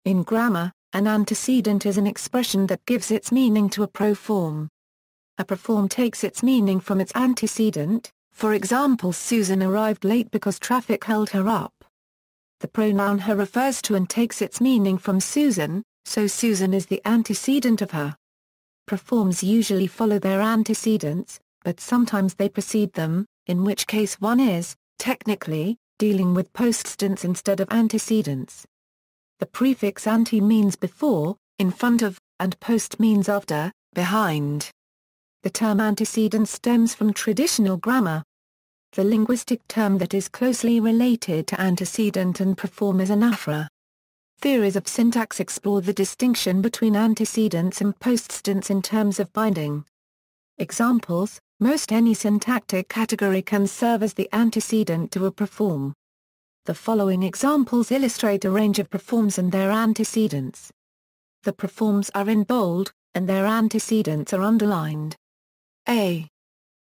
In grammar, an antecedent is an expression that gives its meaning to a proform. A proform takes its meaning from its antecedent, for example, Susan arrived late because traffic held her up. The pronoun her refers to and takes its meaning from Susan, so Susan is the antecedent of her. Proforms usually follow their antecedents, but sometimes they precede them, in which case one is, technically, dealing with postcedents instead of antecedents. The prefix ante means before, in front of, and post means after, behind. The term antecedent stems from traditional grammar. The linguistic term that is closely related to antecedent and proform is anaphora. Theories of syntax explore the distinction between antecedents and postcedents in terms of binding. Examples: most any syntactic category can serve as the antecedent to a proform. The following examples illustrate a range of proforms and their antecedents. The proforms are in bold, and their antecedents are underlined. A.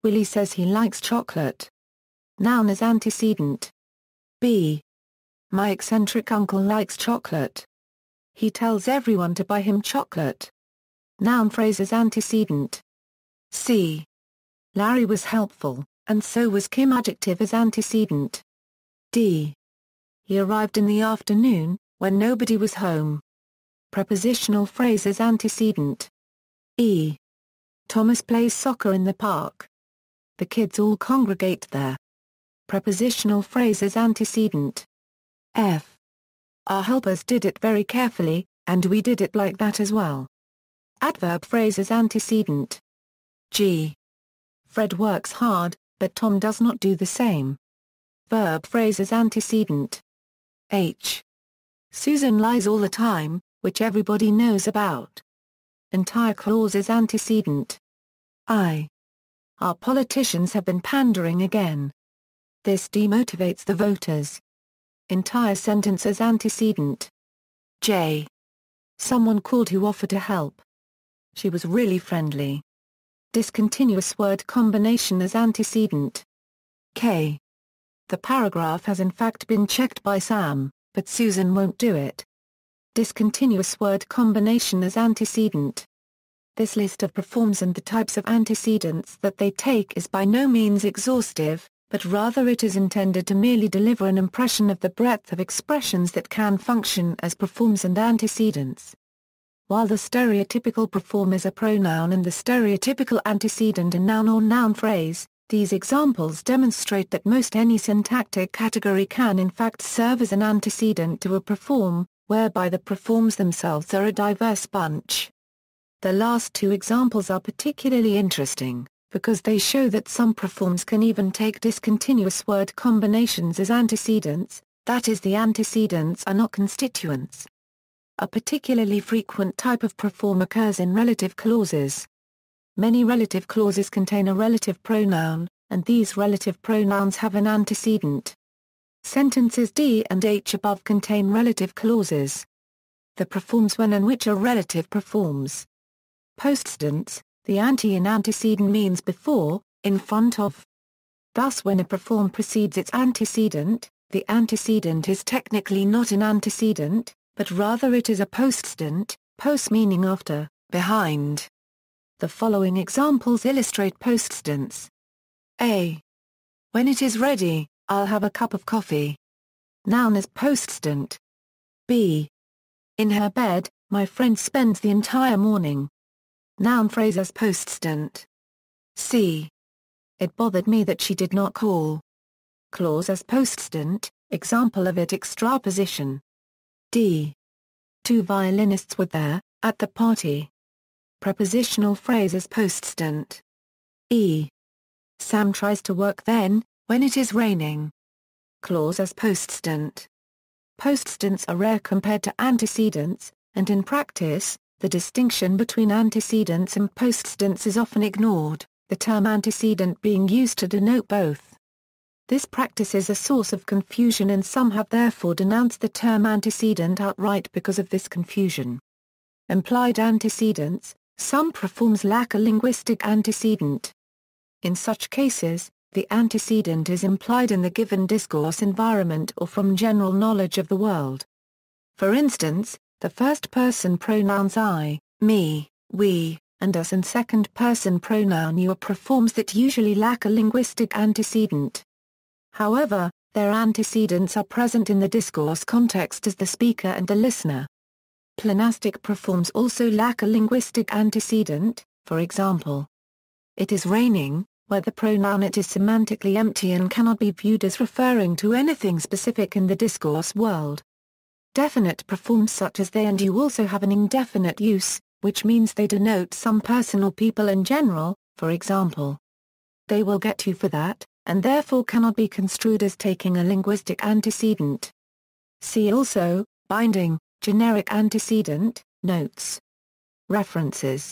Willie says he likes chocolate. Noun as antecedent. B. My eccentric uncle likes chocolate. He tells everyone to buy him chocolate. Noun phrase as antecedent. C. Larry was helpful, and so was Kim adjective as antecedent. D. He arrived in the afternoon, when nobody was home. Prepositional phrase as antecedent. E. Thomas plays soccer in the park. The kids all congregate there. Prepositional phrase as antecedent. F. Our helpers did it very carefully, and we did it like that as well. Adverb phrase as antecedent. G. Fred works hard, but Tom does not do the same. Verb phrase as antecedent. H. Susan lies all the time, which everybody knows about. Entire clause as antecedent. I. Our politicians have been pandering again. This demotivates the voters. Entire sentence as antecedent. J. Someone called who offered to help. She was really friendly. Discontinuous word combination as antecedent. K. The paragraph has in fact been checked by Sam, but Susan won't do it. Discontinuous word combination as antecedent. This list of proforms and the types of antecedents that they take is by no means exhaustive, but rather it is intended to merely deliver an impression of the breadth of expressions that can function as proforms and antecedents. While the stereotypical proform is a pronoun and the stereotypical antecedent a noun or noun phrase, these examples demonstrate that most any syntactic category can in fact serve as an antecedent to a proform, whereby the proforms themselves are a diverse bunch. The last two examples are particularly interesting, because they show that some proforms can even take discontinuous word combinations as antecedents, that is, the antecedents are not constituents. A particularly frequent type of proform occurs in relative clauses. Many relative clauses contain a relative pronoun, and these relative pronouns have an antecedent. Sentences D and H above contain relative clauses. The proforms when and which are relative proforms. Postcedents, the ante in antecedent means before, in front of. Thus when a proform precedes its antecedent, the antecedent is technically not an antecedent, but rather it is a postcedent, post meaning after, behind. The following examples illustrate postcedents. A. When it is ready, I'll have a cup of coffee. Noun as postcedent. B. In her bed, my friend spends the entire morning. Noun phrase as postcedent. C. It bothered me that she did not call. Clause as postcedent, example of it extraposition. D. Two violinists were there, at the party. Prepositional phrase as postcedent. E. Sam tries to work then, when it is raining. Clause as postcedent. Postcedents are rare compared to antecedents, and in practice, the distinction between antecedents and postcedents is often ignored, the term antecedent being used to denote both. This practice is a source of confusion and some have therefore denounced the term antecedent outright because of this confusion. Implied antecedents, some proforms lack a linguistic antecedent. In such cases, the antecedent is implied in the given discourse environment or from general knowledge of the world. For instance, The first-person pronouns I, me, we, and us and second-person pronoun you are proforms that usually lack a linguistic antecedent. However, their antecedents are present in the discourse context as the speaker and the listener. Pleonastic proforms also lack a linguistic antecedent, for example, it is raining, where the pronoun it is semantically empty and cannot be viewed as referring to anything specific in the discourse world. Definite proforms such as they and you also have an indefinite use, which means they denote some person or people in general, for example, they will get you for that, and therefore cannot be construed as taking a linguistic antecedent. See also, binding, generic antecedent, notes. References.